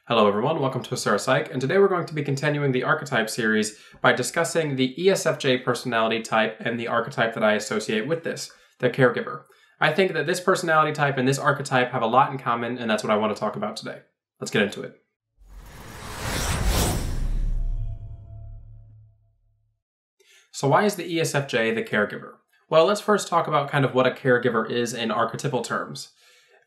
Hello everyone, welcome to Asura Psych, and today we're going to be continuing the archetype series by discussing the ESFJ personality type and the archetype that I associate with this, the caregiver. I think that this personality type and this archetype have a lot in common, and that's what I want to talk about today. Let's get into it. So why is the ESFJ the caregiver? Well, let's first talk about kind of what a caregiver is in archetypal terms.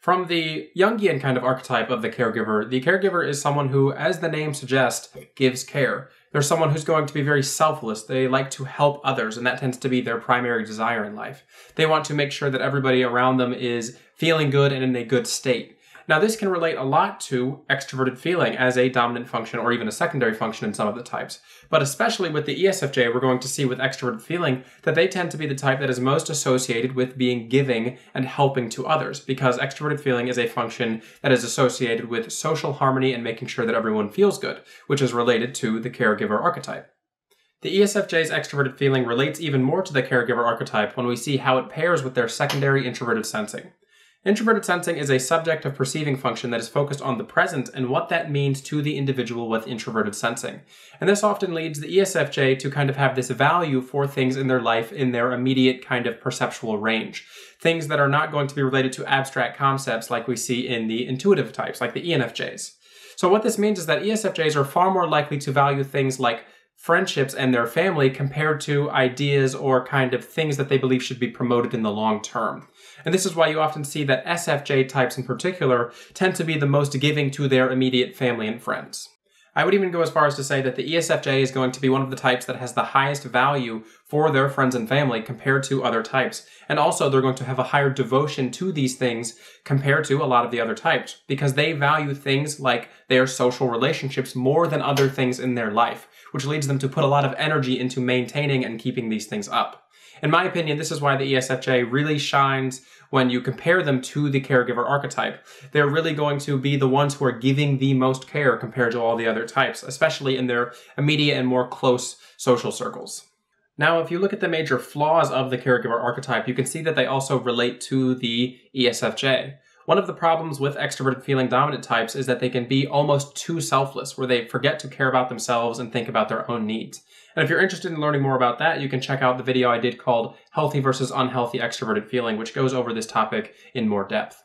From the Jungian kind of archetype of the caregiver is someone who, as the name suggests, gives care. They're someone who's going to be very selfless. They like to help others, and that tends to be their primary desire in life. They want to make sure that everybody around them is feeling good and in a good state. Now, this can relate a lot to extroverted feeling as a dominant function or even a secondary function in some of the types. But especially with the ESFJ, we're going to see with extroverted feeling that they tend to be the type that is most associated with being giving and helping to others, because extroverted feeling is a function that is associated with social harmony and making sure that everyone feels good, which is related to the caregiver archetype. The ESFJ's extroverted feeling relates even more to the caregiver archetype when we see how it pairs with their secondary introverted sensing. Introverted sensing is a subjective perceiving function that is focused on the present and what that means to the individual with introverted sensing. And this often leads the ESFJ to kind of have this value for things in their life in their immediate kind of perceptual range. Things that are not going to be related to abstract concepts like we see in the intuitive types, like the ENFJs. So what this means is that ESFJs are far more likely to value things like friendships and their family compared to ideas or kind of things that they believe should be promoted in the long term. And this is why you often see that SFJ types in particular tend to be the most giving to their immediate family and friends. I would even go as far as to say that the ESFJ is going to be one of the types that has the highest value for their friends and family compared to other types. And also they're going to have a higher devotion to these things compared to a lot of the other types, because they value things like their social relationships more than other things in their life, which leads them to put a lot of energy into maintaining and keeping these things up. In my opinion, this is why the ESFJ really shines when you compare them to the caregiver archetype. They're really going to be the ones who are giving the most care compared to all the other types, especially in their immediate and more close social circles. Now, if you look at the major flaws of the caregiver archetype, you can see that they also relate to the ESFJ. One of the problems with extroverted feeling dominant types is that they can be almost too selfless, where they forget to care about themselves and think about their own needs. And if you're interested in learning more about that, you can check out the video I did called Healthy versus Unhealthy Extroverted Feeling, which goes over this topic in more depth.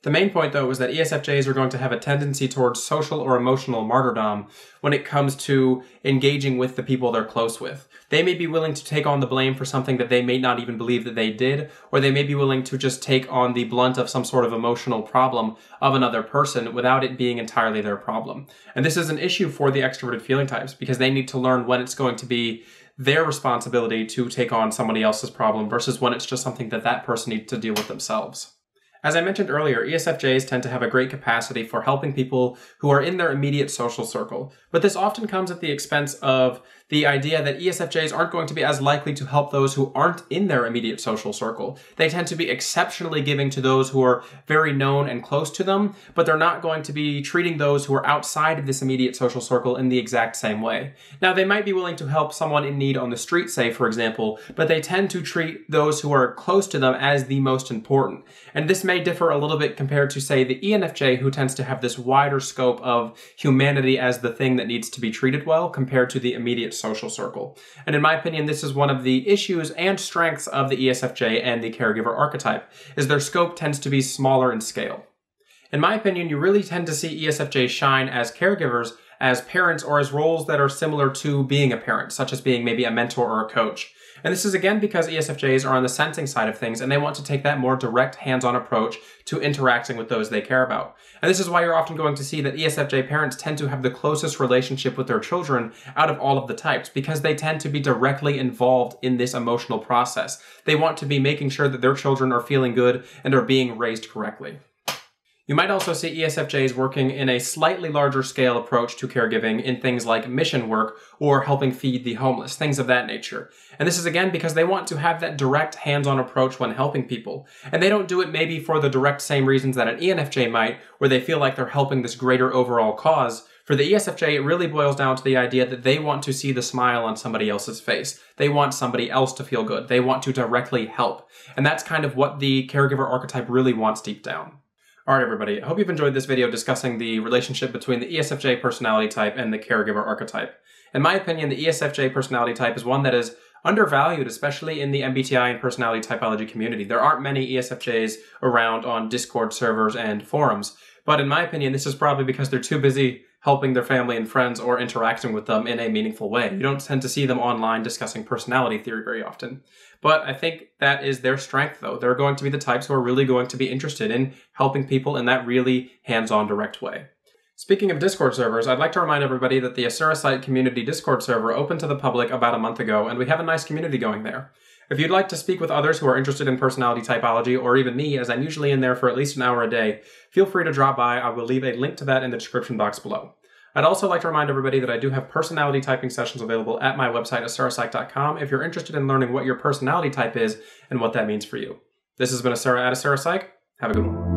The main point, though, is that ESFJs are going to have a tendency towards social or emotional martyrdom when it comes to engaging with the people they're close with. They may be willing to take on the blame for something that they may not even believe that they did, or they may be willing to just take on the blunt of some sort of emotional problem of another person without it being entirely their problem. And this is an issue for the extroverted feeling types, because they need to learn when it's going to be their responsibility to take on somebody else's problem versus when it's just something that that person needs to deal with themselves. As I mentioned earlier, ESFJs tend to have a great capacity for helping people who are in their immediate social circle, but this often comes at the expense of the idea that ESFJs aren't going to be as likely to help those who aren't in their immediate social circle. They tend to be exceptionally giving to those who are very known and close to them, but they're not going to be treating those who are outside of this immediate social circle in the exact same way. Now, they might be willing to help someone in need on the street, say, for example, but they tend to treat those who are close to them as the most important. And this may differ a little bit compared to, say, the ENFJ, who tends to have this wider scope of humanity as the thing that needs to be treated well compared to the immediate social circle. And in my opinion, this is one of the issues and strengths of the ESFJ and the caregiver archetype, is their scope tends to be smaller in scale. In my opinion, you really tend to see ESFJs shine as caregivers, as parents, or as roles that are similar to being a parent, such as being maybe a mentor or a coach. And this is again because ESFJs are on the sensing side of things, and they want to take that more direct hands-on approach to interacting with those they care about. And this is why you're often going to see that ESFJ parents tend to have the closest relationship with their children out of all of the types, because they tend to be directly involved in this emotional process. They want to be making sure that their children are feeling good and are being raised correctly. You might also see ESFJs working in a slightly larger scale approach to caregiving in things like mission work or helping feed the homeless, things of that nature. And this is again because they want to have that direct hands-on approach when helping people. And they don't do it maybe for the direct same reasons that an ENFJ might, where they feel like they're helping this greater overall cause. For the ESFJ, it really boils down to the idea that they want to see the smile on somebody else's face. They want somebody else to feel good. They want to directly help. And that's kind of what the caregiver archetype really wants deep down. Alright everybody, I hope you've enjoyed this video discussing the relationship between the ESFJ personality type and the caregiver archetype. In my opinion, the ESFJ personality type is one that is undervalued, especially in the MBTI and personality typology community. There aren't many ESFJs around on Discord servers and forums, but in my opinion, this is probably because they're too busy helping their family and friends or interacting with them in a meaningful way. You don't tend to see them online discussing personality theory very often. But I think that is their strength, though. They're going to be the types who are really going to be interested in helping people in that really hands-on, direct way. Speaking of Discord servers, I'd like to remind everybody that the Asurasite Community Discord server opened to the public about a month ago, and we have a nice community going there. If you'd like to speak with others who are interested in personality typology, or even me, as I'm usually in there for at least an hour a day, feel free to drop by. I will leave a link to that in the description box below. I'd also like to remind everybody that I do have personality typing sessions available at my website, asurapsych.com, if you're interested in learning what your personality type is and what that means for you. This has been Asura at Asura Psych. Have a good one.